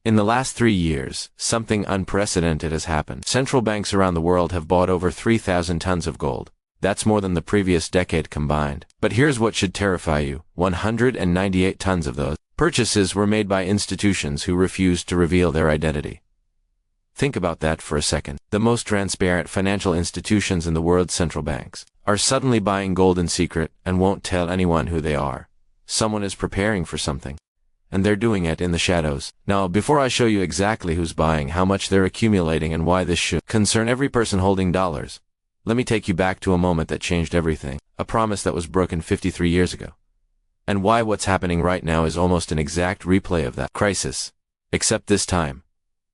In the last 3 years, something unprecedented has happened. Central banks around the world have bought over 3,000 tons of gold. That's more than the previous decade combined. But here's what should terrify you. 198 tons of those purchases were made by institutions who refused to reveal their identity. Think about that for a second. The most transparent financial institutions in the world, central banks, are suddenly buying gold in secret and won't tell anyone who they are. Someone is preparing for something, and they're doing it in the shadows. Now, before I show you exactly who's buying, how much they're accumulating, and why this should concern every person holding dollars, let me take you back to a moment that changed everything, a promise that was broken 53 years ago, and why what's happening right now is almost an exact replay of that crisis. Except this time,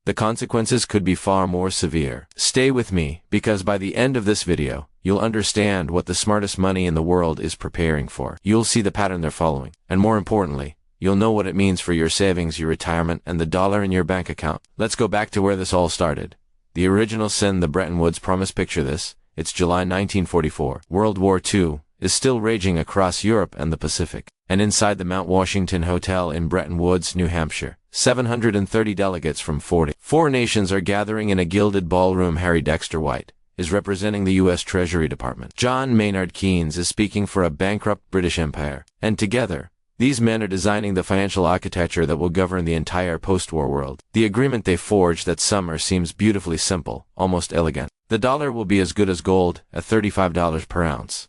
the consequences could be far more severe. Stay with me, because by the end of this video, you'll understand what the smartest money in the world is preparing for. You'll see the pattern they're following, and more importantly, you'll know what it means for your savings, your retirement, and the dollar in your bank account. Let's go back to where this all started. The original sin, the Bretton Woods promise. Picture this. It's July 1944. World War II is still raging across Europe and the Pacific. And inside the Mount Washington Hotel in Bretton Woods, New Hampshire, 730 delegates from 44 nations are gathering in a gilded ballroom. Harry Dexter White is representing the U.S. Treasury Department. John Maynard Keynes is speaking for a bankrupt British Empire. And together, these men are designing the financial architecture that will govern the entire post-war world. The agreement they forged that summer seems beautifully simple, almost elegant. The dollar will be as good as gold, at $35 per ounce.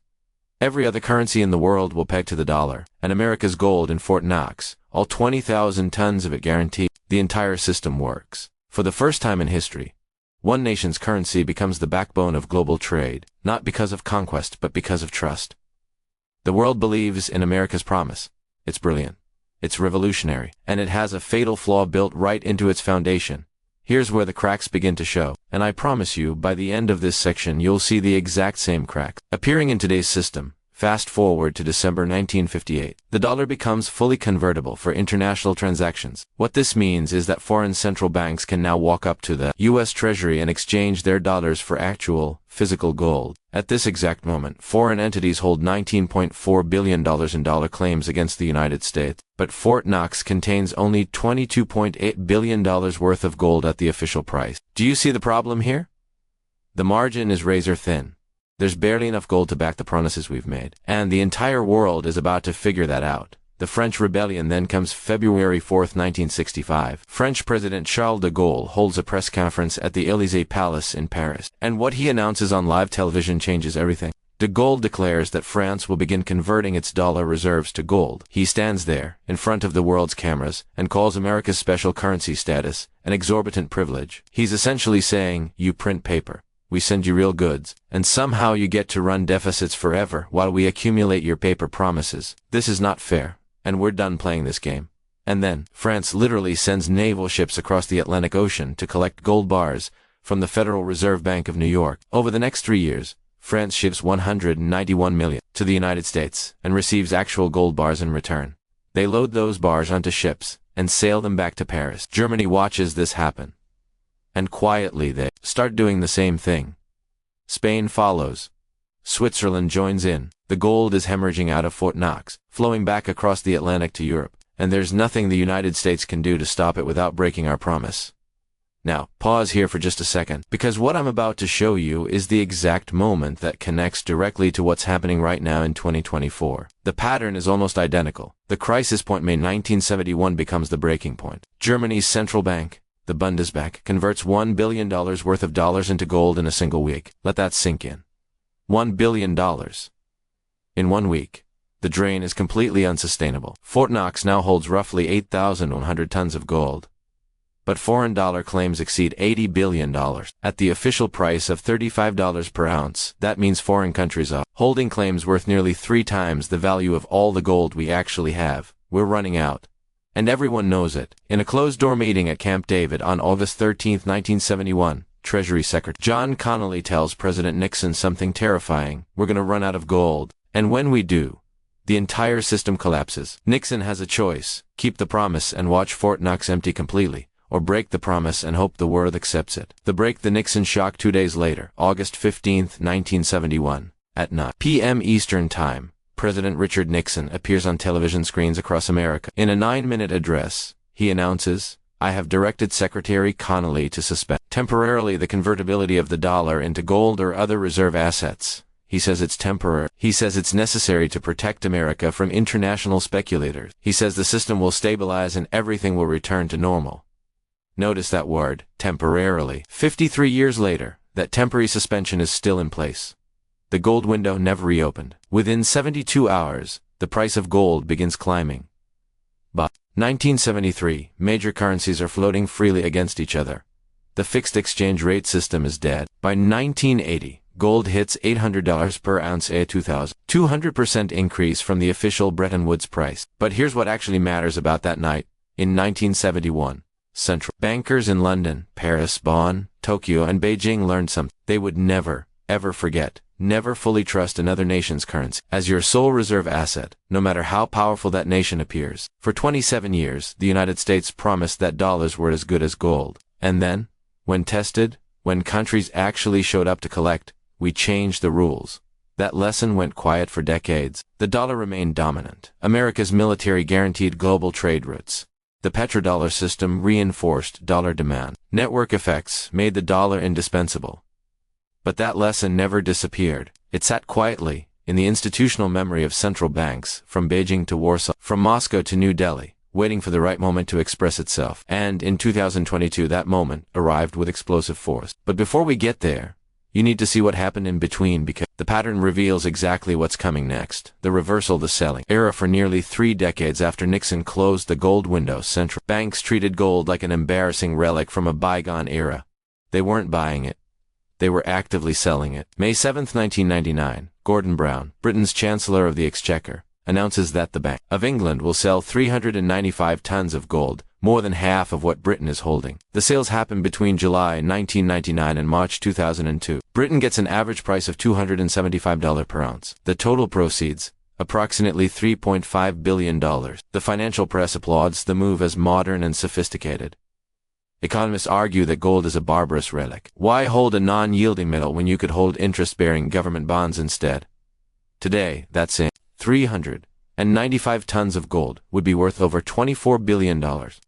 Every other currency in the world will peg to the dollar, and America's gold in Fort Knox, all 20,000 tons of it guaranteed. The entire system works. For the first time in history, one nation's currency becomes the backbone of global trade, not because of conquest, but because of trust. The world believes in America's promise. It's brilliant. It's revolutionary. And it has a fatal flaw built right into its foundation. Here's where the cracks begin to show. And I promise you, by the end of this section, you'll see the exact same cracks appearing in today's system. Fast forward to December 1958. The dollar becomes fully convertible for international transactions. What this means is that foreign central banks can now walk up to the U.S. Treasury and exchange their dollars for actual, physical gold. At this exact moment, foreign entities hold $19.4 billion in dollar claims against the United States, but Fort Knox contains only $22.8 billion worth of gold at the official price. Do you see the problem here? The margin is razor thin. There's barely enough gold to back the promises we've made. And the entire world is about to figure that out. The French Rebellion then comes February 4, 1965. French President Charles de Gaulle holds a press conference at the Élysée Palace in Paris. And what he announces on live television changes everything. De Gaulle declares that France will begin converting its dollar reserves to gold. He stands there, in front of the world's cameras, and calls America's special currency status an exorbitant privilege. He's essentially saying, you print paper, we send you real goods, and somehow you get to run deficits forever while we accumulate your paper promises. This is not fair, and we're done playing this game. And then, France literally sends naval ships across the Atlantic Ocean to collect gold bars from the Federal Reserve Bank of New York. Over the next 3 years, France ships 191 million to the United States and receives actual gold bars in return. They load those bars onto ships and sail them back to Paris. Germany watches this happen, and quietly they start doing the same thing. Spain follows. Switzerland joins in. The gold is hemorrhaging out of Fort Knox, flowing back across the Atlantic to Europe, and there's nothing the United States can do to stop it without breaking our promise. Now, pause here for just a second, because what I'm about to show you is the exact moment that connects directly to what's happening right now in 2024. The pattern is almost identical. The crisis point, May 1971, becomes the breaking point. Germany's central bank, the Bundesbank, converts $1 billion worth of dollars into gold in a single week. Let that sink in. $1 billion. In 1 week. The drain is completely unsustainable. Fort Knox now holds roughly 8,100 tons of gold. But foreign dollar claims exceed $80 billion. At the official price of $35 per ounce, that means foreign countries are holding claims worth nearly 3 times the value of all the gold we actually have. We're running out. And everyone knows it. In a closed-door meeting at Camp David on August 13, 1971, Treasury Secretary John Connally tells President Nixon something terrifying. We're going to run out of gold. And when we do, the entire system collapses. Nixon has a choice. Keep the promise and watch Fort Knox empty completely, or break the promise and hope the world accepts it. The break. The Nixon shock. 2 days later, August 15, 1971, at 9 p.m. Eastern Time, President Richard Nixon appears on television screens across America. In a 9-minute address, he announces, I have directed Secretary Connolly to suspend temporarily the convertibility of the dollar into gold or other reserve assets. He says it's temporary. He says it's necessary to protect America from international speculators. He says the system will stabilize and everything will return to normal. Notice that word, temporarily. 53 years later, that temporary suspension is still in place. The gold window never reopened. Within 72 hours, the price of gold begins climbing. By 1973, major currencies are floating freely against each other. The fixed exchange rate system is dead. By 1980, gold hits $800 per ounce, a 200% increase from the official Bretton Woods price. But here's what actually matters about that night. In 1971, central bankers in London, Paris, Bonn, Tokyo, and Beijing learned something they would never, ever forget. Never fully trust another nation's currency as your sole reserve asset, no matter how powerful that nation appears. For 27 years, the United States promised that dollars were as good as gold. And then, when tested, when countries actually showed up to collect, we changed the rules. That lesson went quiet for decades. The dollar remained dominant. America's military guaranteed global trade routes. The petrodollar system reinforced dollar demand. Network effects made the dollar indispensable. But that lesson never disappeared. It sat quietly in the institutional memory of central banks, from Beijing to Warsaw, from Moscow to New Delhi, waiting for the right moment to express itself. And in 2022, that moment arrived with explosive force. But before we get there, you need to see what happened in between, because the pattern reveals exactly what's coming next. The reversal, the selling era. For nearly 3 decades after Nixon closed the gold window, central banks treated gold like an embarrassing relic from a bygone era. They weren't buying it. They were actively selling it. May 7, 1999, Gordon Brown, Britain's Chancellor of the Exchequer, announces that the Bank of England will sell 395 tons of gold, more than half of what Britain is holding. The sales happen between July 1999 and March 2002. Britain gets an average price of $275 per ounce. The total proceeds, approximately $3.5 billion. The financial press applauds the move as modern and sophisticated. Economists argue that gold is a barbarous relic. Why hold a non-yielding metal when you could hold interest-bearing government bonds instead? Today, that's it. 395 tons of gold would be worth over $24 billion.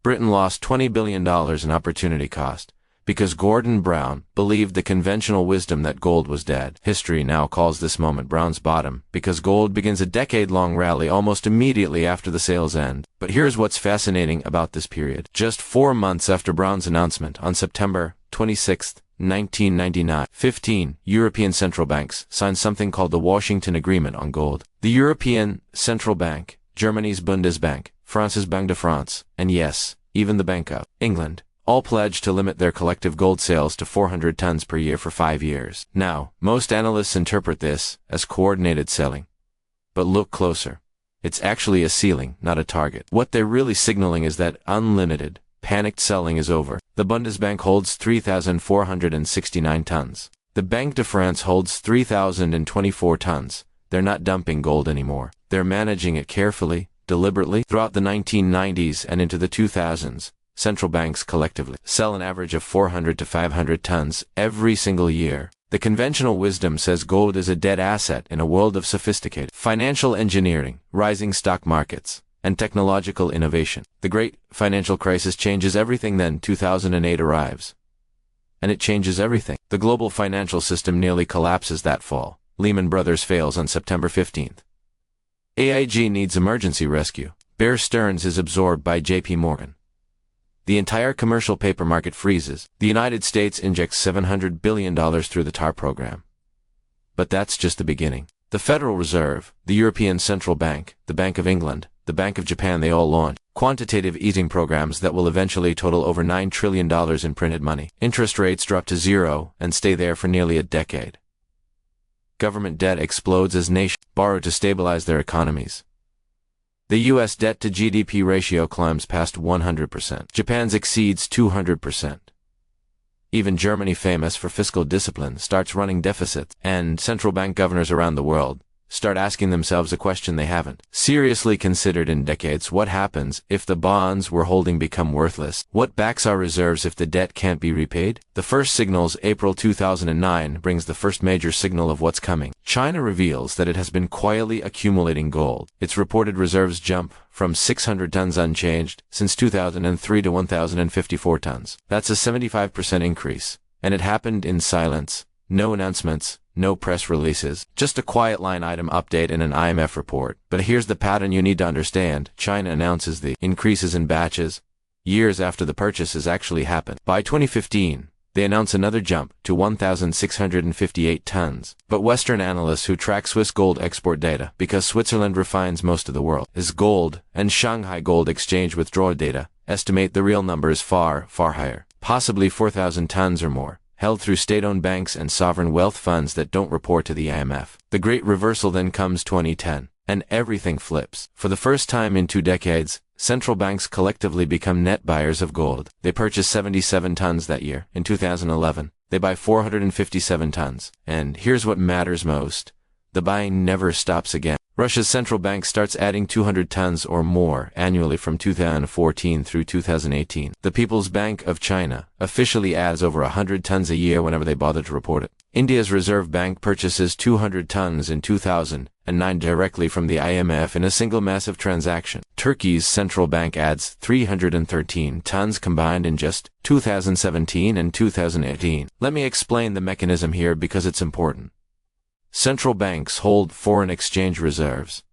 Britain lost $20 billion in opportunity cost because Gordon Brown believed the conventional wisdom that gold was dead. History now calls this moment Brown's bottom, because gold begins a decade-long rally almost immediately after the sales end. But here's what's fascinating about this period. Just 4 months after Brown's announcement, on September 26, 1999, 15 European central banks signed something called the Washington Agreement on Gold. The European Central Bank, Germany's Bundesbank, France's Banque de France, and yes, even the Bank of England, all pledged to limit their collective gold sales to 400 tons per year for 5 years. Now, most analysts interpret this as coordinated selling. But look closer. It's actually a ceiling, not a target. What they're really signaling is that unlimited, panicked selling is over. The Bundesbank holds 3,469 tons. The Banque de France holds 3,024 tons. They're not dumping gold anymore. They're managing it carefully, deliberately. Throughout the 1990s and into the 2000s, central banks collectively sell an average of 400 to 500 tons every single year. The conventional wisdom says gold is a dead asset in a world of sophisticated financial engineering, rising stock markets, and technological innovation. The great financial crisis changes everything. Then 2008 arrives. And it changes everything. The global financial system nearly collapses that fall. Lehman Brothers fails on September 15th. AIG needs emergency rescue. Bear Stearns is absorbed by JP Morgan. The entire commercial paper market freezes. The United States injects $700 billion through the TAR program. But that's just the beginning. The Federal Reserve, the European Central Bank, the Bank of England, the Bank of Japan, they all launch quantitative easing programs that will eventually total over $9 trillion in printed money. Interest rates drop to zero and stay there for nearly a decade. Government debt explodes as nations borrow to stabilize their economies. The U.S. debt to GDP ratio climbs past 100%. Japan's exceeds 200%. Even Germany, famous for fiscal discipline, starts running deficits, and central bank governors around the world start asking themselves a question they haven't seriously considered in decades. What happens if the bonds we're holding become worthless? What backs our reserves if the debt can't be repaid? The first signals. April 2009 brings the first major signal of what's coming. China reveals that it has been quietly accumulating gold. Its reported reserves jump from 600 tons unchanged since 2003 to 1,054 tons. That's a 75% increase. And it happened in silence. No announcements, no press releases, just a quiet line item update in an IMF report. But here's the pattern you need to understand. China announces the increases in batches years after the purchases actually happen. By 2015, they announce another jump to 1,658 tons. But Western analysts who track Swiss gold export data, because Switzerland refines most of the world's gold, and Shanghai Gold Exchange withdrawal data, estimate the real number is far, far higher, possibly 4,000 tons or more, held through state-owned banks and sovereign wealth funds that don't report to the IMF. The great reversal then comes 2010, and everything flips. For the first time in 2 decades, central banks collectively become net buyers of gold. They purchase 77 tons that year. In 2011, they buy 457 tons. And here's what matters most. The buying never stops again. Russia's central bank starts adding 200 tons or more annually from 2014 through 2018. The People's Bank of China officially adds over 100 tons a year whenever they bother to report it. India's Reserve Bank purchases 200 tons in 2009 directly from the IMF in a single massive transaction. Turkey's central bank adds 313 tons combined in just 2017 and 2018. Let me explain the mechanism here because it's important. Central banks hold foreign exchange reserves.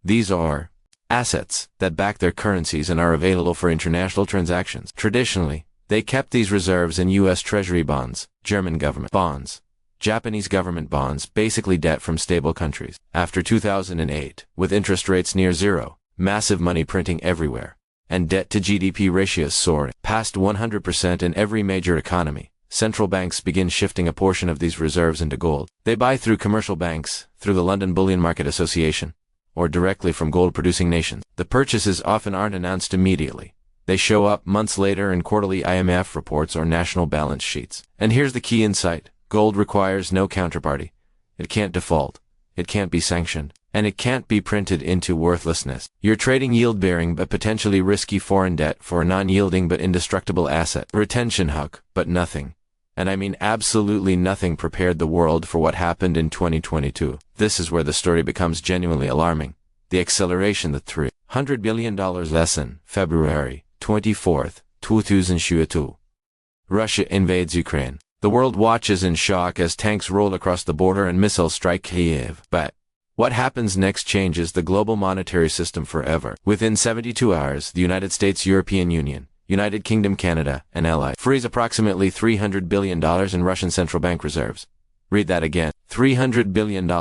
These are assets that back their currencies and are available for international transactions. Traditionally, they kept these reserves in U.S. Treasury bonds, German government bonds, Japanese government bonds, basically debt from stable countries. After 2008, with interest rates near zero, massive money printing everywhere, and debt to GDP ratios soaring past 100% in every major economy, central banks begin shifting a portion of these reserves into gold. They buy through commercial banks, through the London Bullion Market Association, or directly from gold-producing nations. The purchases often aren't announced immediately. They show up months later in quarterly IMF reports or national balance sheets. And here's the key insight. Gold requires no counterparty. It can't default. It can't be sanctioned. And it can't be printed into worthlessness. You're trading yield-bearing but potentially risky foreign debt for a non-yielding but indestructible asset. Retention hook, but nothing. And I mean absolutely nothing prepared the world for what happened in 2022. This is where the story becomes genuinely alarming. The acceleration. The $300 billion lesson. February 24th, 2022. Russia invades Ukraine. The world watches in shock as tanks roll across the border and missiles strike Kyiv. But what happens next changes the global monetary system forever. Within 72 hours, the United States, European Union, United Kingdom, Canada, and allies freeze approximately $300 billion in Russian central bank reserves. Read that again. $300 billion.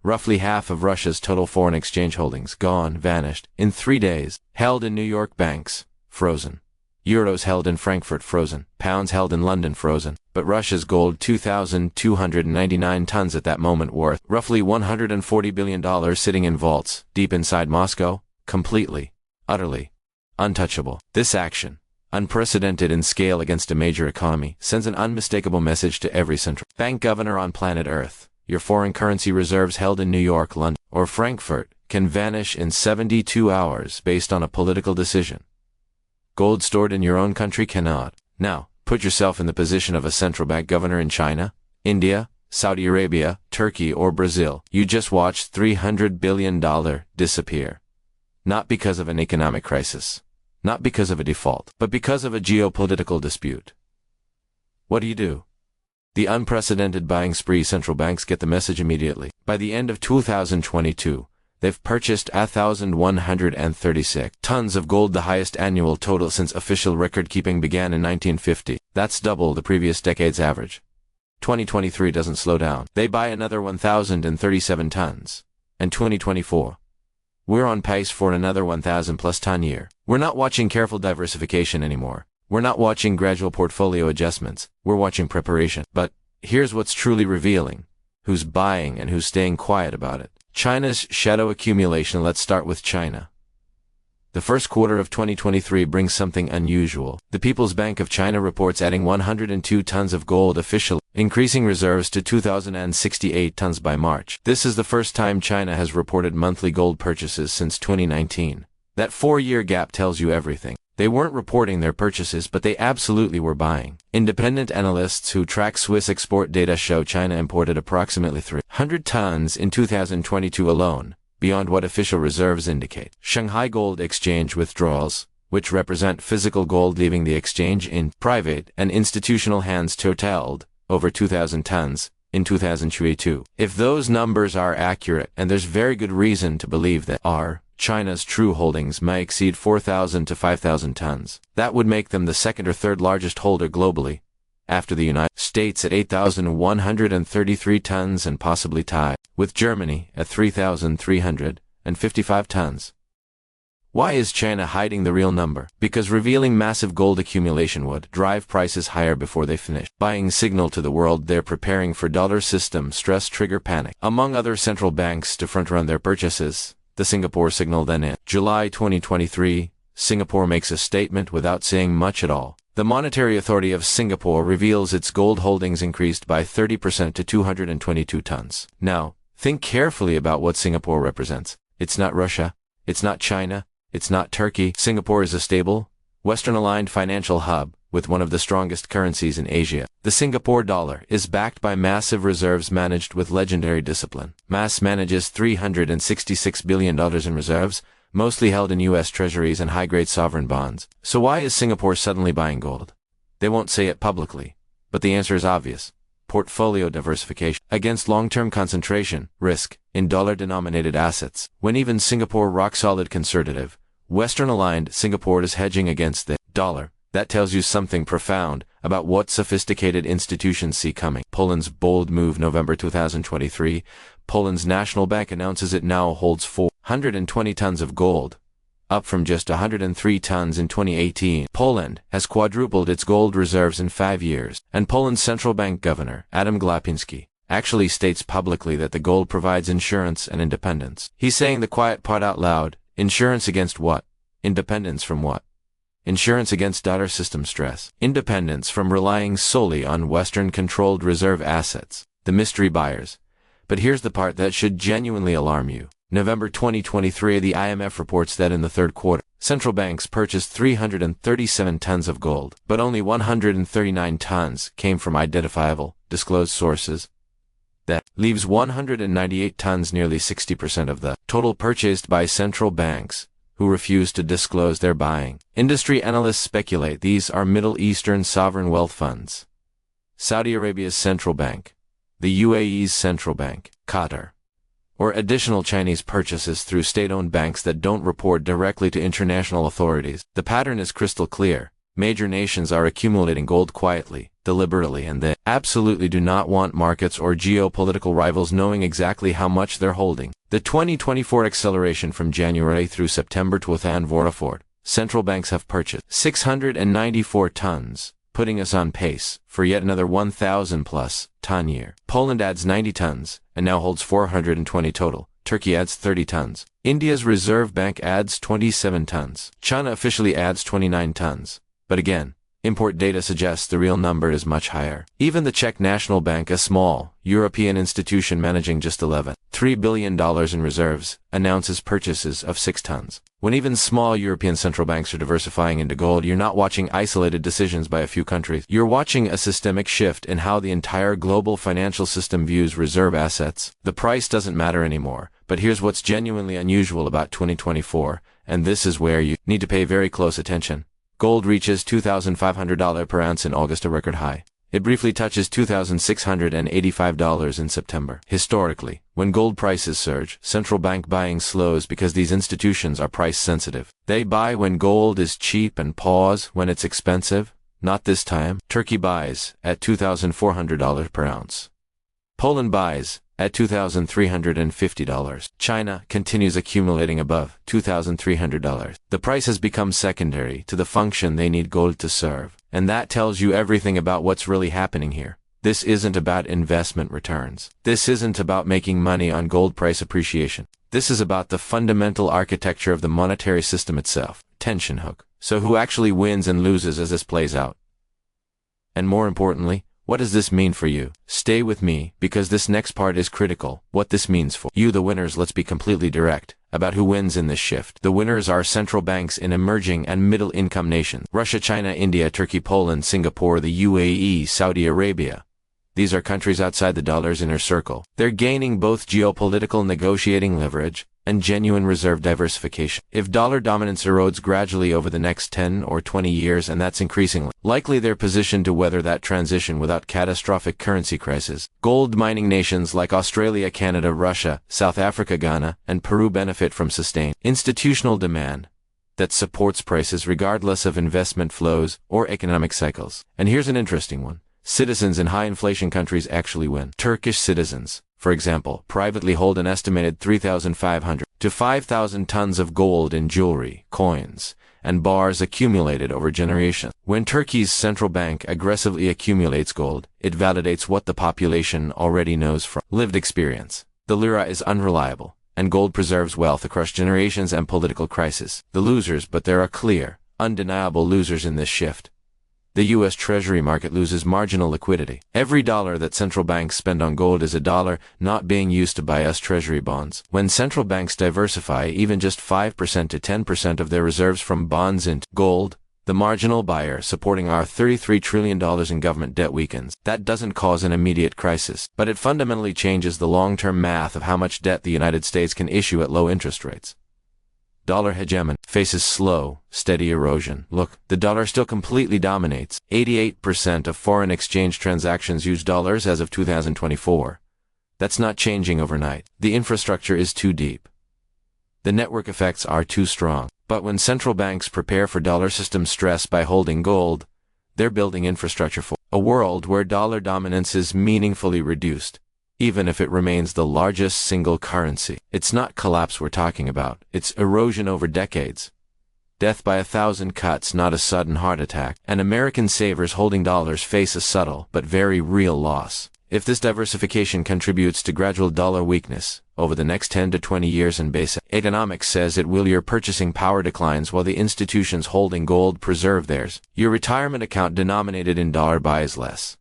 Roughly half of Russia's total foreign exchange holdings gone, vanished, in 3 days. Held in New York banks, frozen. Euros held in Frankfurt, frozen. Pounds held in London, frozen. But Russia's gold, 2,299 tons at that moment, worth roughly $140 billion, sitting in vaults, deep inside Moscow, completely, utterly untouchable. This action, unprecedented in scale against a major economy, sends an unmistakable message to every central bank governor on planet Earth. Your foreign currency reserves held in New York, London, or Frankfurt can vanish in 72 hours based on a political decision. Gold stored in your own country cannot. Now, put yourself in the position of a central bank governor in China, India, Saudi Arabia, Turkey, or Brazil. You just watched $300 billion disappear. Not because of an economic crisis. Not because of a default, but because of a geopolitical dispute. What do? The unprecedented buying spree. Central banks get the message immediately. By the end of 2022, they've purchased 1,136 tons of gold, the highest annual total since official record-keeping began in 1950. That's double the previous decade's average. 2023 doesn't slow down. They buy another 1,037 tons. And 2024. We're on pace for another 1,000+ ton year. We're not watching careful diversification anymore. We're not watching gradual portfolio adjustments. We're watching preparation. But here's what's truly revealing. Who's buying and who's staying quiet about it. China's shadow accumulation. Let's start with China. The first quarter of 2023 brings something unusual. The People's Bank of China reports adding 102 tons of gold officially, increasing reserves to 2,068 tons by March. This is the first time China has reported monthly gold purchases since 2019. That 4-year gap tells you everything. They weren't reporting their purchases, but they absolutely were buying. Independent analysts who track Swiss export data show China imported approximately 300 tons in 2022 alone, beyond what official reserves indicate. Shanghai Gold Exchange withdrawals, which represent physical gold leaving the exchange in private and institutional hands, totaled over 2,000 tons in 2022. If those numbers are accurate, and there's very good reason to believe that China's true holdings may exceed 4,000 to 5,000 tons. That would make them the second or third largest holder globally, after the United States at 8,133 tons and possibly tied with Germany at 3,355 tons. Why is China hiding the real number? Because revealing massive gold accumulation would drive prices higher before they finish. Buying signal to the world they're preparing for dollar system stress, trigger panic. Among other central banks to front-run their purchases, the Singapore signal then in July 2023, Singapore makes a statement without saying much at all. The Monetary Authority of Singapore reveals its gold holdings increased by 30% to 222 tons. Now, think carefully about what Singapore represents. It's not Russia. It's not China. It's not Turkey. Singapore is a stable, Western-aligned financial hub with one of the strongest currencies in Asia. The Singapore dollar is backed by massive reserves managed with legendary discipline. MAS manages $366 billion in reserves, mostly held in U.S. treasuries and high-grade sovereign bonds. So why is Singapore suddenly buying gold? They won't say it publicly, but the answer is obvious. Portfolio diversification against long-term concentration risk in dollar-denominated assets. When even Singapore rock-solid conservative, Western-aligned Singapore is hedging against the dollar, that tells you something profound about what sophisticated institutions see coming. Poland's bold move. November 2023, Poland's National Bank announces it now holds 420 tons of gold, up from just 103 tons in 2018. Poland has quadrupled its gold reserves in 5 years, and Poland's central bank governor, Adam Glapiński, actually states publicly that the gold provides insurance and independence. He's saying the quiet part out loud. Insurance against what? Independence from what? Insurance against dollar system stress. Independence from relying solely on Western-controlled reserve assets. The mystery buyers. But here's the part that should genuinely alarm you. November 2023, the IMF reports that in the third quarter, central banks purchased 337 tons of gold, but only 139 tons came from identifiable, disclosed sources. That leaves 198 tons, nearly 60% of the total, purchased by central banks, who refuse to disclose their buying. Industry analysts speculate these are Middle Eastern sovereign wealth funds, Saudi Arabia's central bank, the UAE's central bank, Qatar, or additional Chinese purchases through state-owned banks that don't report directly to international authorities. The pattern is crystal clear. Major nations are accumulating gold quietly, deliberately, and they absolutely do not want markets or geopolitical rivals knowing exactly how much they're holding. The 2024 acceleration from January through September 2024, central banks have purchased 694 tons, putting us on pace for yet another 1,000+ ton year. Poland adds 90 tons, and now holds 420 total. Turkey adds 30 tons. India's Reserve Bank adds 27 tons. China officially adds 29 tons. But again, import data suggests the real number is much higher. Even the Czech National Bank, a small European institution managing just $11.3 billion in reserves, announces purchases of 6 tons. When even small European central banks are diversifying into gold, you're not watching isolated decisions by a few countries. You're watching a systemic shift in how the entire global financial system views reserve assets. The price doesn't matter anymore. But here's what's genuinely unusual about 2024, and this is where you need to pay very close attention. Gold reaches $2,500 per ounce in August, a record high. It briefly touches $2,685 in September. Historically, when gold prices surge, central bank buying slows because these institutions are price sensitive. They buy when gold is cheap and pause when it's expensive. Not this time. Turkey buys at $2,400 per ounce. Poland buys at $2,350. China continues accumulating above $2,300. The price has become secondary to the function they need gold to serve. And that tells you everything about what's really happening here. This isn't about investment returns. This isn't about making money on gold price appreciation. This is about the fundamental architecture of the monetary system itself. Tension hook. So who actually wins and loses as this plays out? And more importantly, what does this mean for you? Stay with me, because this next part is critical. What this means for you, the winners. Let's be completely direct about who wins in this shift. The winners are central banks in emerging and middle-income nations. Russia, China, India, Turkey, Poland, Singapore, the UAE, Saudi Arabia. These are countries outside the dollar's inner circle. They're gaining both geopolitical negotiating leverage and genuine reserve diversification. If dollar dominance erodes gradually over the next 10 or 20 years, and that's increasingly likely, they're positioned to weather that transition without catastrophic currency crisis. Gold mining nations like Australia, Canada, Russia, South Africa, Ghana, and Peru benefit from sustained institutional demand that supports prices regardless of investment flows or economic cycles. And here's an interesting one. Citizens in high-inflation countries actually win. Turkish citizens, for example, privately hold an estimated 3,500 to 5,000 tons of gold in jewelry, coins, and bars accumulated over generations. When Turkey's central bank aggressively accumulates gold, it validates what the population already knows from lived experience. The lira is unreliable, and gold preserves wealth across generations and political crises. The losers, but there are clear, undeniable losers in this shift. The U.S. Treasury market loses marginal liquidity. Every dollar that central banks spend on gold is a dollar not being used to buy us Treasury bonds. When central banks diversify even just 5% to 10% of their reserves from bonds into gold, the marginal buyer supporting our $33 trillion in government debt weakens. That doesn't cause an immediate crisis, but it fundamentally changes the long-term math of how much debt the United States can issue at low interest rates. Dollar hegemony faces slow, steady erosion. Look, the dollar still completely dominates. 88% of foreign exchange transactions use dollars as of 2024. That's not changing overnight. The infrastructure is too deep. The network effects are too strong. But when central banks prepare for dollar system stress by holding gold, they're building infrastructure for a world where dollar dominance is meaningfully reduced. Even if it remains the largest single currency. It's not collapse we're talking about. It's erosion over decades. Death by 1,000 cuts, not a sudden heart attack. And American savers holding dollars face a subtle but very real loss. If this diversification contributes to gradual dollar weakness over the next 10 to 20 years, and basic economics says it will, your purchasing power declines while the institutions holding gold preserve theirs. Your retirement account denominated in dollar buys less.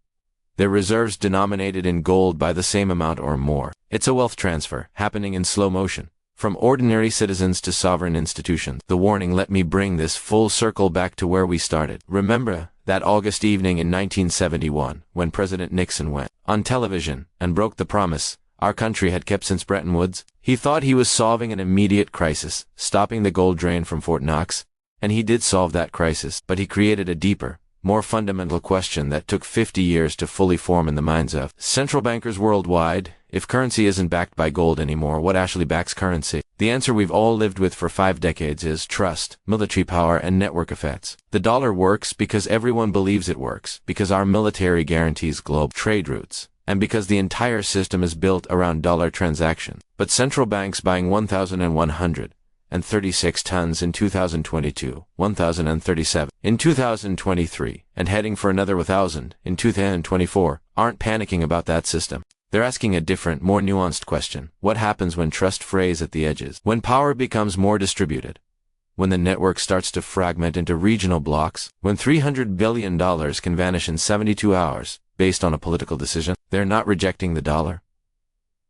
Their reserves denominated in gold by the same amount or more. It's a wealth transfer, happening in slow motion, from ordinary citizens to sovereign institutions. The warning, let me bring this full circle back to where we started. Remember that August evening in 1971, when President Nixon went on television and broke the promise our country had kept since Bretton Woods? He thought he was solving an immediate crisis, stopping the gold drain from Fort Knox, and he did solve that crisis, but he created a deeper, more fundamental question that took 50 years to fully form in the minds of central bankers worldwide. If currency isn't backed by gold anymore, what actually backs currency? The answer we've all lived with for 5 decades is trust, military power, and network effects. The dollar works because everyone believes it works, because our military guarantees global trade routes, and because the entire system is built around dollar transactions. But central banks buying 1,136 tons in 2022, 1,037 in 2023, and heading for another 1,000 in 2024, aren't panicking about that system. They're asking a different, more nuanced question. What happens when trust frays at the edges? When power becomes more distributed? When the network starts to fragment into regional blocks? When $300 billion can vanish in 72 hours, based on a political decision? They're not rejecting the dollar.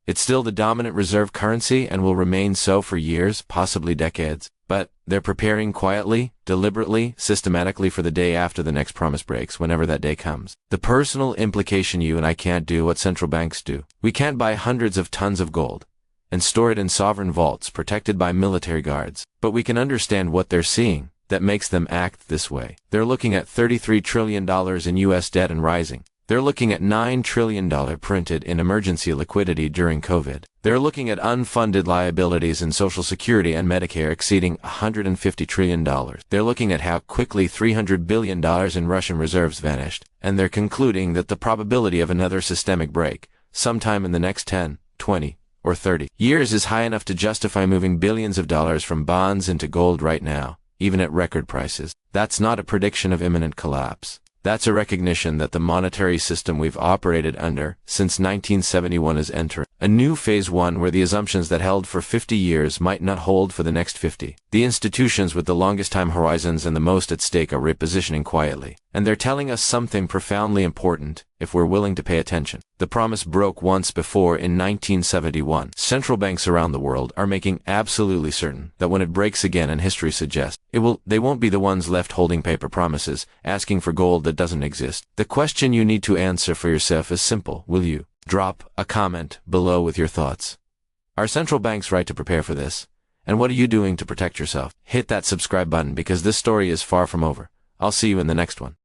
It's still the dominant reserve currency and will remain so for years, possibly decades. But they're preparing quietly, deliberately, systematically for the day after the next promise breaks, whenever that day comes. The personal implication: you and I can't do what central banks do. We can't buy hundreds of tons of gold and store it in sovereign vaults protected by military guards. But we can understand what they're seeing that makes them act this way. They're looking at $33 trillion in U.S. debt and rising. They're looking at $9 trillion printed in emergency liquidity during COVID. They're looking at unfunded liabilities in Social Security and Medicare exceeding $150 trillion. They're looking at how quickly $300 billion in Russian reserves vanished, and they're concluding that the probability of another systemic break, sometime in the next 10, 20, or 30 years, is high enough to justify moving billions of dollars from bonds into gold right now, even at record prices. That's not a prediction of imminent collapse. That's a recognition that the monetary system we've operated under since 1971 is entering a new phase one where the assumptions that held for 50 years might not hold for the next 50. The institutions with the longest time horizons and the most at stake are repositioning quietly. And they're telling us something profoundly important if we're willing to pay attention. The promise broke once before in 1971. Central banks around the world are making absolutely certain that when it breaks again, and history suggests they won't be the ones left holding paper promises, asking for gold that doesn't exist. The question you need to answer for yourself is simple. Will you? Drop a comment below with your thoughts. Are central banks right to prepare for this? And what are you doing to protect yourself? Hit that subscribe button because this story is far from over. I'll see you in the next one.